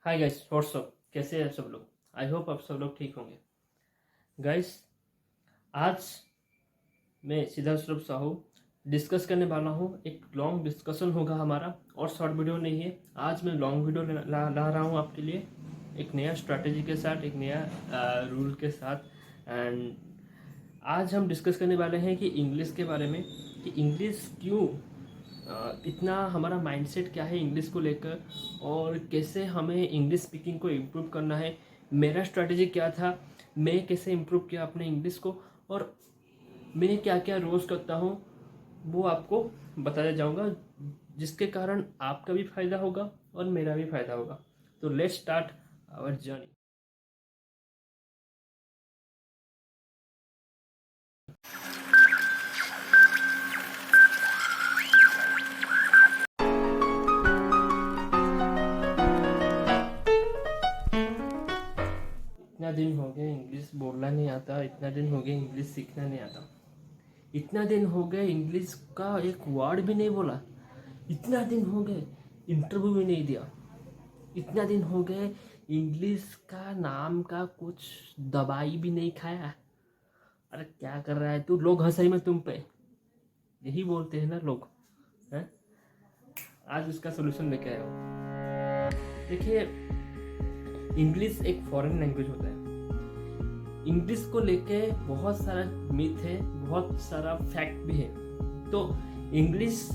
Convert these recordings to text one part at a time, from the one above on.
Hi guys, WhatsApp, कैसे हैं सब लोग। आई होप आप सब लोग ठीक होंगे। गाइस, आज मैं सिद्धार्थ साहू डिस्कस करने वाला हूँ। एक लॉन्ग डिस्कशन होगा हमारा और शॉर्ट वीडियो नहीं है। आज मैं लॉन्ग वीडियो ला रहा हूँ आपके लिए, एक नया स्ट्रैटेजी के साथ, एक नया रूल के साथ। एंड आज हम डिस्कस करने वाले हैं कि इंग्लिश के बारे में, कि इंग्लिश क्यों इतना, हमारा माइंडसेट क्या है इंग्लिश को लेकर, और कैसे हमें इंग्लिश स्पीकिंग को इम्प्रूव करना है। मेरा स्ट्रैटेजी क्या था, मैं कैसे इम्प्रूव किया अपने इंग्लिश को, और मैं क्या क्या रोज़ करता हूँ वो आपको बताया जाऊँगा, जिसके कारण आपका भी फ़ायदा होगा और मेरा भी फ़ायदा होगा। तो लेट्स स्टार्ट आवर जर्नी। इतना दिन हो गए इंग्लिश बोलना नहीं आता, इतना दिन हो गए इंग्लिश सीखना नहीं आता, इतना दिन हो गए इंग्लिश का एक वर्ड भी नहीं बोला, इतना दिन हो गए इंटरव्यू भी नहीं दिया, इतना दिन हो गए इंग्लिश का नाम का कुछ दवाई भी नहीं खाया। अरे क्या कर रहा है तू, लोग हंसे में तुम पे, यही बोलते हैं ना लोग, हैं। आज उसका सोल्यूशन लेके आया हूँ। देखिए, इंग्लिश एक फॉरेन लैंग्वेज होता है। इंग्लिश को लेके बहुत सारा मिथ है, बहुत सारा फैक्ट भी है। तो इंग्लिश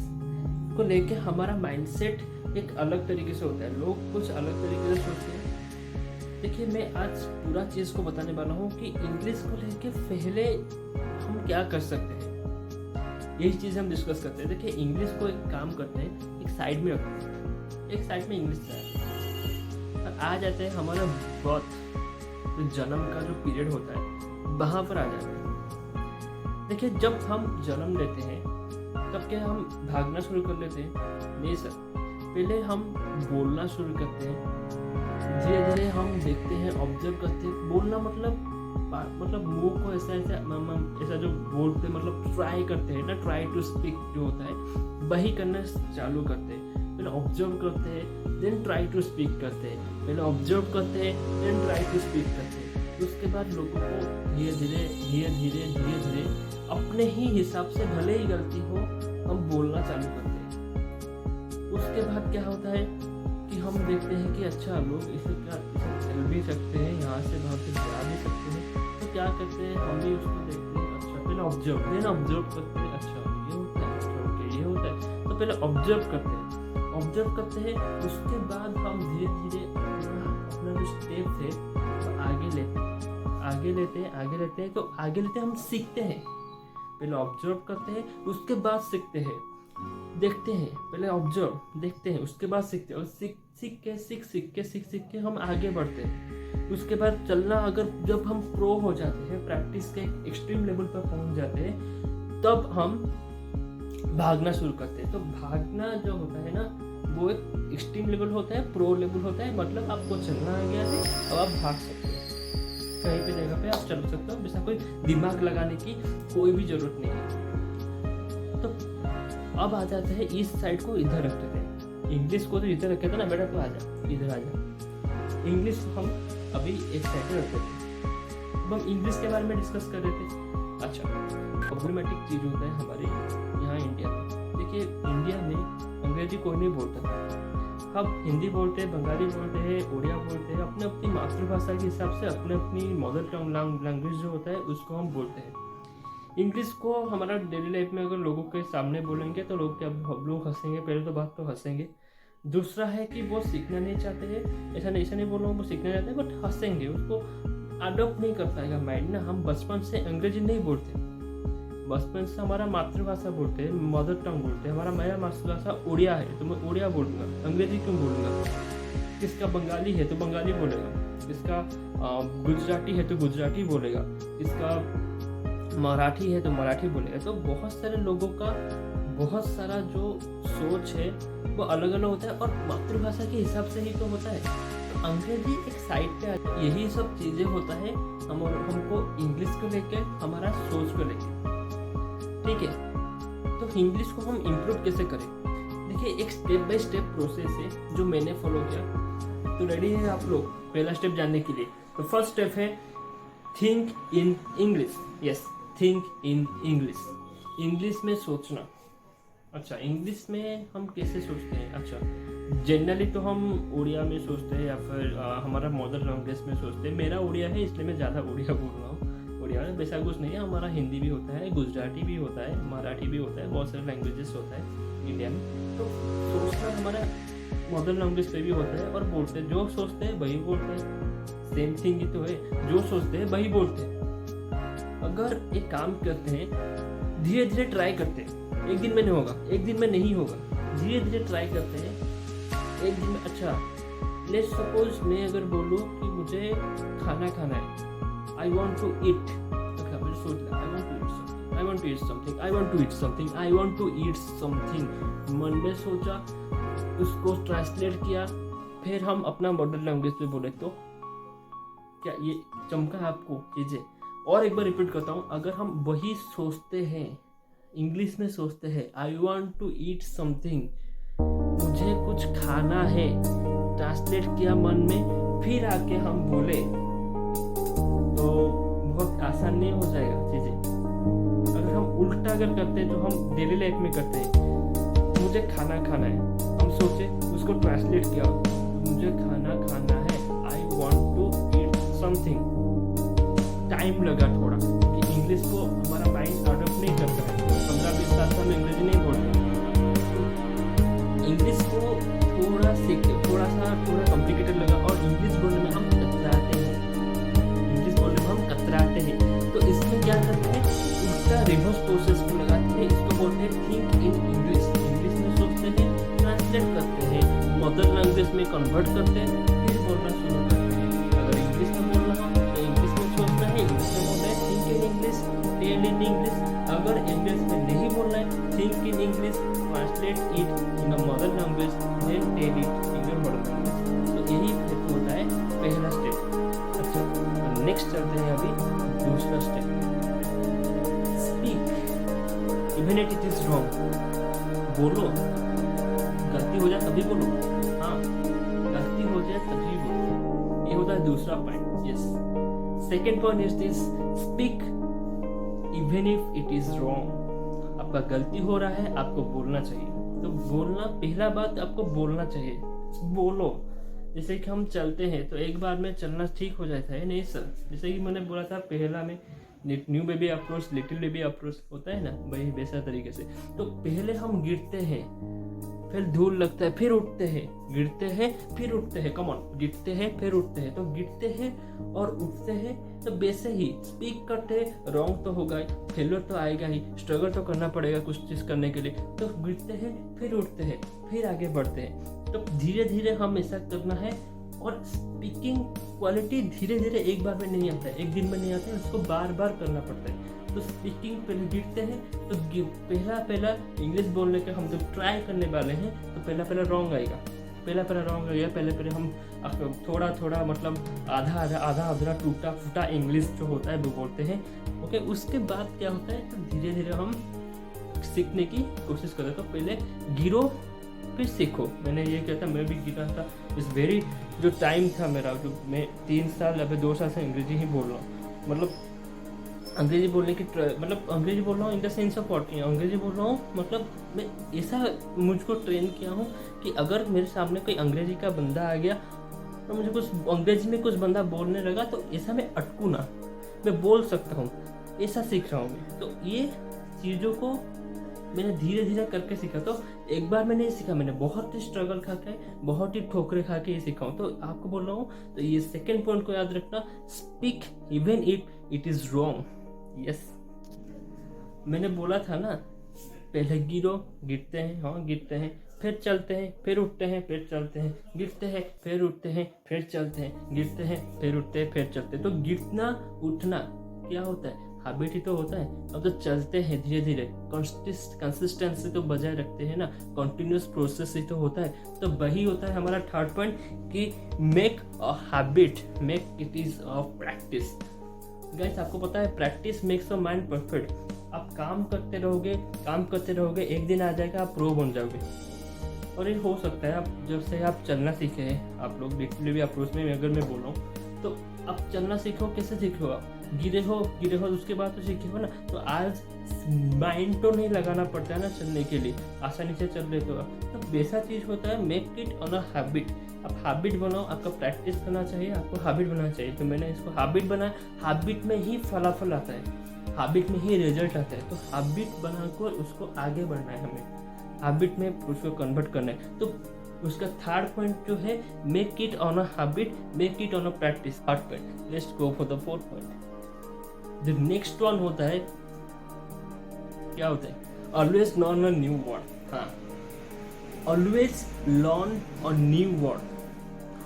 को लेके हमारा माइंडसेट एक अलग तरीके से होता है, लोग कुछ अलग तरीके से सोचते हैं। देखिए, मैं आज पूरा चीज़ को बताने वाला हूँ कि इंग्लिश को लेके पहले हम क्या कर सकते हैं, यही चीज़ हम डिस्कस करते हैं। देखिए, इंग्लिश को एक काम करते हैं, एक साइड में रखते हैं, एक साइड में इंग्लिश है और आ जाते हैं हमारा बर्थ, तो जन्म का जो पीरियड होता है वहाँ पर आ जाते हैं। देखिए, जब हम जन्म लेते हैं तब क्या हम भागना शुरू कर लेते हैं? नहीं सर, पहले हम बोलना शुरू करते हैं, धीरे धीरे हम देखते हैं, ऑब्जर्व करते हैं। बोलना मतलब मुंह को ऐसा ऐसा जो बोलते, मतलब ट्राई करते हैं ना, ट्राई टू स्पीक जो होता है वही करना चालू करते हैं। पहले ऑब्जर्व करते हैं, देन ट्राई टू स्पीक करते हैं, पहले ऑब्जर्व करते हैं, देन ट्राई टू स्पीक करते हैं। उसके बाद लोगों को धीरे धीरे अपने ही हिसाब से, भले ही गलती हो, हम बोलना चालू करते हैं। उसके बाद क्या होता है कि हम देखते हैं कि अच्छा, लोग इसे चल भी सकते हैं, यहाँ से वहाँ से जा भी सकते हैं। तो क्या करते हैं, हम भी उसको देखते हैं, अच्छा पहले ऑब्जर्व, देन ऑब्जर्व करते हैं, अच्छा ये होता है, अच्छा ओके ये होता है। तो पहले ऑब्जर्व करते हैं, उसके बाद हम धीरे धीरे अपना जो स्टेप थे तो आगे लेते हैं, तो आगे लेते हम सीखते हैं। पहले ऑब्जर्व करते हैं, उसके बाद सीखते हैं, देखते हैं, पहले ऑब्जर्व देखते हैं, उसके बाद सीखते हैं, और सीख के हम आगे बढ़ते हैं। उसके बाद चलना, अगर जब हम प्रो हो जाते हैं, प्रैक्टिस के एक्सट्रीम लेवल पर पहुंच जाते हैं, तब हम भागना शुरू करते हैं। तो भागना जो होता है ना, वो एक एक्सट्रीम लेवल होता है, प्रो लेवल होता है। मतलब आपको चलना आ गया है, अब आप भाग सकते हैं, कहीं पे जगह पे आप चल सकते हो, बिना कोई दिमाग लगाने की कोई भी जरूरत नहीं है। तो अब आ जाते हैं, इस साइड को इधर रखते थे, इंग्लिश को तो इधर रखे थे ना, बेटा तो आ जा, इधर आ जा। इंग्लिश हम अभी एक साइड में रखते थे, अब हम इंग्लिश के बारे में डिस्कस कर रहे थे। अच्छा, प्रॉब्लमेटिक चीज़ होता है हमारे यहाँ इंडिया में। देखिए, इंडिया में अंग्रेजी कोई नहीं बोलता, हम हिंदी बोलते हैं, बंगाली बोलते हैं, उड़िया बोलते हैं, अपने अपनी मातृभाषा के हिसाब से, अपने अपनी मदर टंग लैंग्वेज जो होता है उसको हम बोलते हैं। इंग्लिश को हमारा डेली लाइफ में अगर लोगों के सामने बोलेंगे तो लोग हंसेंगे, पहले तो बात तो हंसेंगे। दूसरा है कि वो सीखना नहीं चाहते हैं, ऐसा नहीं बोल रहा हूँ वो सीखना चाहते हैं, बट हंसेंगे, उसको अडॉप्ट नहीं कर पाएगा माइंड ना। हम बचपन से अंग्रेजी नहीं बोलते, बचपन से हमारा मातृभाषा बोलते हैं, मदर टंग बोलते हैं। मेरा मातृभाषा उड़िया है तो मैं उड़िया बोलूँगा, अंग्रेजी क्यों बोलूँगा? किसका बंगाली है तो बंगाली बोलेगा, किसका गुजराती है तो गुजराती बोलेगा, किसका मराठी है तो मराठी बोलेगा। तो बहुत सारे लोगों का बहुत सारा जो सोच है वो अलग अलग होता है, और मातृभाषा के हिसाब से ही तो होता है। तो अंग्रेजी एक साइड पे आता है, यही सब चीज़ें होता है हमको इंग्लिश को लेकर, हमारा सोच को लेकर, ठीक है। तो इंग्लिश को हम इम्प्रूव कैसे करें? देखिए, एक स्टेप बाय स्टेप प्रोसेस है जो मैंने फॉलो किया। तो रेडी है आप लोग पहला स्टेप जानने के लिए? तो फर्स्ट स्टेप है think in English. Yes, think in English, English में सोचना। अच्छा, इंग्लिश में हम कैसे सोचते हैं? अच्छा, जनरली तो हम उड़िया में सोचते हैं या फिर हमारा मदर लैंग्वेज में सोचते हैं। मेरा उड़िया है इसलिए मैं ज़्यादा उड़िया बोल रहा हूँ। उड़िया में वैसा कुछ नहीं है, हमारा हिंदी भी होता है, गुजराती भी होता है, मराठी भी होता है, बहुत सारे लैंग्वेजेस होता है इंडिया में। तो सोचना हमारा मदर लैंग्वेज पे भी होता है और बोलते हैं, जो सोचते हैं वही बोलते हैं, सेम थिंग ही तो है, जो सोचते हैं वही बोलते हैं। अगर एक काम करते हैं, धीरे धीरे ट्राई करते हैं, एक दिन में नहीं होगा, एक दिन में नहीं होगा, धीरे धीरे ट्राई करते हैं, एक दिन में। अच्छा, लेट्स सपोज मैं अगर बोलूँ कि मुझे खाना खाना है, आई वॉन्ट टू ईट, मैंने सोच लिया I want to eat something, I want to eat something, I want to eat something, मन में सोचा, उसको ट्रांसलेट किया, फिर हम अपना मदर लैंग्वेज में बोले तो क्या ये चमका आपको चीज़ें? और एक बार रिपीट करता हूँ, अगर हम वही सोचते हैं, इंग्लिश में सोचते हैं, I want to eat something, मुझे कुछ खाना है, ट्रांसलेट किया मन में, फिर आके हम बोले तो बहुत आसान नहीं हो जाएगा चीज़ें। अगर हम उल्टा अगर करते हैं जो हम डेली लाइफ में करते हैं, मुझे खाना खाना है, हम सोचे, उसको ट्रांसलेट किया, मुझे खाना खाना है, I want to eat something, time लगा थोड़ा, कि इंग्लिश को हमारा माइंड अडॉप्ट नहीं करता है। 15-20 साल से हम अंग्रेजी नहीं बोलते, इंग्लिश को थोड़ा सीखे, थोड़ा कॉम्प्लिकेटेड लगा और इंग्लिश बोलने में हम कतराते हैं, इंग्लिश बोलने में हम कतराते हैं। तो इसमें क्या करते हैं, उसका रिवर्स प्रोसेस को लगाते हैं, इसको बोलते हैं थिंक इन इंग्लिश। इंग्लिश में सोचते हैं, ट्रांसलेट करते हैं, मदर लैंग्वेज में कन्वर्ट करते हैं, फिर बोलना शुरू करते हैं। अगर इंग्लिश में बोलना हो तो इंग्लिश में सोचना है, इंग्लिश में बोलना है think in English, tell in English. अगर इंग्लिश में नहीं बोलना है, think in English, translate it in the mother language, then tell it in your mother language. तो यही होता है पहला स्टेप। अच्छा, तो नेक्स्ट चलते हैं अभी दूसरा step, speak even it is wrong. बोलो, गलती हो जाए तभी बोलो, हाँ, गलती हो जाए तभी बोलो, ये होता है दूसरा point. Yes, second point is this, speak even if it is wrong. आपका गलती हो रहा है, आपको बोलना चाहिए। तो बोलना, पहला बात आपको बोलना चाहिए, बोलो। जैसे कि हम चलते हैं तो एक बार में चलना ठीक हो जाता है नहीं सर, जैसे कि मैंने बोला था पहला में, new baby approach, little baby approach होता है ना, वही वैसा तरीके से। तो पहले हम गिरते हैं, फिर धूल लगता है, फिर उठते हैं, गिरते हैं फिर उठते हैं, कम ऑन, गिरते हैं फिर उठते हैं। तो गिरते हैं और उठते हैं, तो वैसे ही स्पीक करते हैं, रॉन्ग तो होगा ही, फेलियर तो आएगा ही, स्ट्रगल तो करना पड़ेगा कुछ चीज़ करने के लिए। तो गिरते हैं फिर उठते हैं, फिर आगे बढ़ते हैं। तो धीरे धीरे हम ऐसा करना है। और स्पीकिंग क्वालिटी धीरे धीरे एक बार में नहीं आता है, एक दिन में नहीं आता है, उसको बार बार करना पड़ता है। तो स्पीकिंग पहले गिरते हैं तो पहला इंग्लिश बोलने के हम जब ट्राई करने वाले हैं तो पहला रॉन्ग आएगा, पहला रॉन्ग आएगा। पहले हम थोड़ा मतलब आधा अधूरा टूटा फूटा इंग्लिश जो होता है वो बोलते हैं। ओके, उसके बाद क्या होता है, तो धीरे धीरे हम सीखने की कोशिश करते हैं। तो पहले गिरो फिर सीखो। मैंने ये किया था, मैं भी गिरा था। इस वेरी जो टाइम था मेरा, जो मैं 3 साल या फिर 2 साल से अंग्रेजी ही बोल रहा हूँ, मतलब अंग्रेजी बोलने की मतलब अंग्रेजी बोल रहा हूँ in the sense of what, अंग्रेजी बोल रहा हूँ मतलब मैं ऐसा मुझको ट्रेन किया हूँ कि अगर मेरे सामने कोई अंग्रेजी का बंदा आ गया तो मुझे कुछ अंग्रेजी में कुछ बंदा बोलने लगा तो ऐसा मैं अटकूँ ना, मैं बोल सकता हूँ, ऐसा सीख रहा हूँ मैं। तो ये चीज़ों को मैंने धीरे धीरे करके सीखा। तो एक बार मैंने ये सीखा, मैंने बहुत ही स्ट्रगल खा के, बहुत ही ठोकरे खा के ये सीखा हूँ। तो आपको बोल रहा हूँ, तो ये सेकेंड पॉइंट को याद रखना, speak even if it is wrong. Yes, मैंने बोला था ना, पहले गिरो, गिरते हैं, हाँ गिरते हैं, फिर चलते हैं, फिर उठते हैं, फिर चलते हैं, गिरते हैं, फिर उठते हैं, फिर चलते हैं, गिरते हैं, फिर उठते हैं, फिर चलते हैं। तो गिरना उठना क्या होता है, हैबिट ही तो होता है। अब तो चलते हैं धीरे धीरे, कंसिस्टेंसी तो बजाय रखते हैं ना, कॉन्टिन्यूस प्रोसेस ही तो होता है। तो वही होता है हमारा थर्ड पॉइंट कि make a habit, make it is a practice. Guys, आपको पता है practice makes a mind perfect. आप काम करते रहोगे, एक दिन आ जाएगा आप प्रो बन जाओगे। और ये हो सकता है आप जब से आप चलना सीखे हैं, आप लोग डिक्टेटिव अप्रोच में अगर मैं बोल रहा हूँ तो आप चलना सीखो, कैसे सीखो आप, गिरे हो उसके बाद तो सीखे हो ना। तो आज माइंड तो नहीं लगाना पड़ता है ना चलने के लिए, आसानी से चल लेते हो। तो वैसा चीज़ होता है, make it on a habit. आप हैबिट बनाओ, आपका प्रैक्टिस करना चाहिए, आपको हैबिट बनाना चाहिए। तो मैंने इसको हैबिट बनाया, हैबिट में ही फलाफल आता है, हैबिट में ही रिजल्ट आता है। तो हैबिट बनाकर उसको आगे बढ़ना है, हमें हैबिट में उसको कन्वर्ट करना है। तो उसका थर्ड पॉइंट जो है, make it on a habit, make it on a practice. Third point, let's go for the fourth point. The next one होता है, क्या होता है, always learn a new word. हाँ, always learn a new word.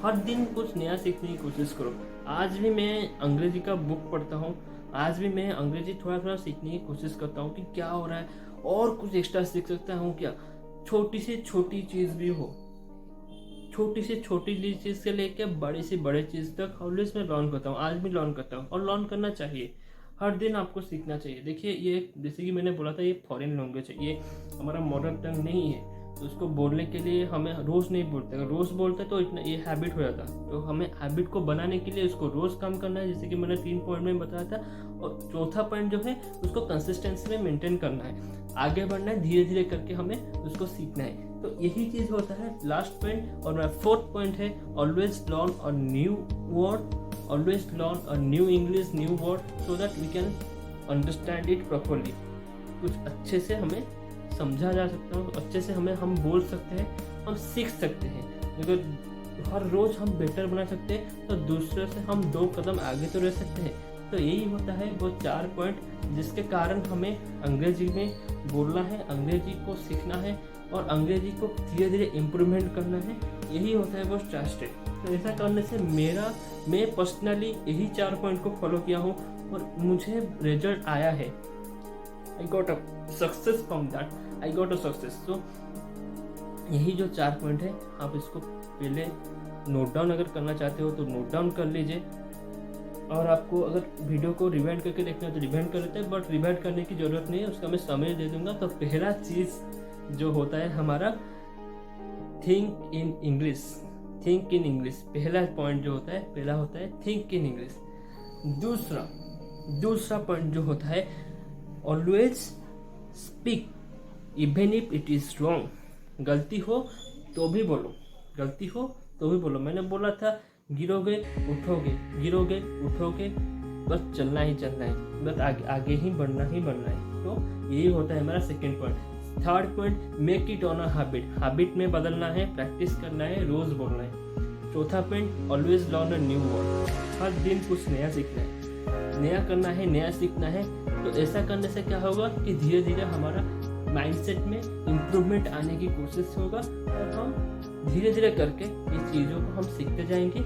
हर दिन कुछ नया सीखने की कोशिश करो। आज भी मैं अंग्रेजी का बुक पढ़ता हूँ, आज भी मैं अंग्रेजी थोड़ा थोड़ा सीखने की कोशिश करता हूँ कि क्या हो रहा है और कुछ एक्स्ट्रा सीख सकता हूँ क्या। छोटी से छोटी चीज़ भी हो, छोटी से छोटी चीज़ से लेकर बड़ी से बड़े चीज़ तक ऑलवेज मैं लर्न करता हूँ, आज भी लर्न करता हूँ। और लर्न करना चाहिए, हर दिन आपको सीखना चाहिए। देखिए, ये जैसे कि मैंने बोला था, ये फॉरेन लैंग्वेज है, ये हमारा मदर टंग नहीं है। तो उसको बोलने के लिए हमें रोज़ नहीं बोलते, अगर रोज़ बोलते तो इतना ये हैबिट हो जाता। तो हमें हैबिट को बनाने के लिए उसको रोज़ काम करना है, जैसे कि मैंने 3 पॉइंट में बताया था। और चौथा पॉइंट जो है, उसको कंसिस्टेंसी में मेंटेन करना है, आगे बढ़ना है, धीरे धीरे करके हमें उसको सीखना है। तो यही चीज़ होता है लास्ट पॉइंट। और मेरा फोर्थ पॉइंट है, always learn a new word, always learn a new English, new word, so that we can understand it properly। कुछ अच्छे से हमें समझा जा सकता है, अच्छे से हम बोल सकते हैं, हम सीख सकते हैं। अगर हर रोज़ हम बेटर बना सकते हैं तो दूसरे से हम 2 कदम आगे तो रह सकते हैं। तो यही होता है वो 4 पॉइंट, जिसके कारण हमें अंग्रेजी में बोलना है, अंग्रेजी को सीखना है और अंग्रेजी को धीरे धीरे इम्प्रूवमेंट करना है। यही होता है वो 4 स्टेप। तो ऐसा करने से मैं पर्सनली यही 4 पॉइंट को फॉलो किया हूँ और मुझे रिजल्ट आया है। I got a success from that, I got a success. तो यही जो 4 पॉइंट है, आप इसको पहले नोट डाउन अगर करना चाहते हो तो नोट डाउन कर लीजिए। और आपको अगर वीडियो को रिवाइंड करके देखना है तो रिवाइंड कर लेते हैं, बट रिवाइंड करने की ज़रूरत नहीं है, उसका मैं समय दे दूंगा। तो पहला चीज़ जो होता है हमारा, think in English, think in English. पहला पॉइंट जो होता है, पहला होता है थिंक इन इंग्लिश। दूसरा पॉइंट जो होता है, always speak even if it is wrong. गलती हो तो भी बोलो, गलती हो तो भी बोलो। मैंने बोला था, गिरोगे उठोगे, गिरोगे उठोगे, बस चलना ही चलना है, बस आगे ही बढ़ना है। तो यही होता है हमारा second point. Third point, make it on a habit, habit में बदलना है, प्रैक्टिस करना है, रोज बोलना है। चौथा point, always learn a new word, हर दिन कुछ नया सीखना है, नया करना है, नया सीखना है। तो ऐसा करने से क्या होगा कि धीरे धीरे हमारा माइंडसेट में इम्प्रूवमेंट आने की कोशिश होगा और हम धीरे धीरे करके इस चीज़ों को हम सीखते जाएंगे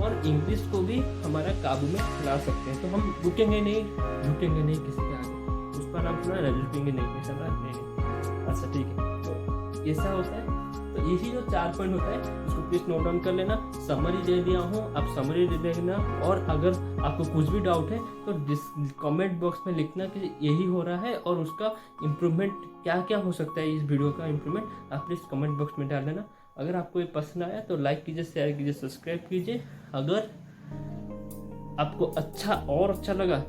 और इंग्लिश को भी हमारा काबू में ला सकते हैं। तो हम रुकेंगे नहीं किसी के आगे। उसका नाम सुना है, रुकेंगे नहीं, ऐसा नहीं। अच्छा ठीक है, तो ऐसा होता है। तो यही जो 4 पॉइंट होता है, उसको प्लीज नोट डाउन कर लेना। समरी दे दिया हूँ, आप समरी दे देना। और अगर आपको कुछ भी डाउट है तो कमेंट बॉक्स में लिखना कि यही हो रहा है और उसका इम्प्रूवमेंट क्या क्या हो सकता है, इस वीडियो का इम्प्रूवमेंट आप प्लीज़ कमेंट बॉक्स में डाल देना। अगर आपको ये पसंद आया तो लाइक कीजिए, शेयर कीजिए, सब्सक्राइब कीजिए। अगर आपको अच्छा लगा,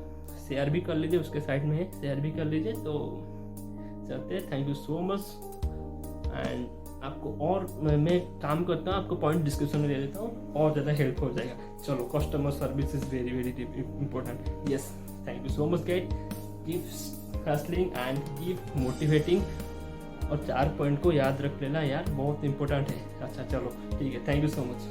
शेयर भी कर लीजिए, उसके साइड में है, शेयर भी कर लीजिए। तो चलते हैं, thank you so much. And आपको और मैं काम करता हूँ, आपको पॉइंट डिस्क्रिप्शन में दे देता हूँ, और ज़्यादा हेल्प हो जाएगा। चलो, customer service is very very important. Yes, thank you so much guide, keep hustling and keep motivating. और 4 पॉइंट को याद रख लेना यार, बहुत इंपॉर्टेंट है। अच्छा चलो ठीक है, थैंक यू सो मच।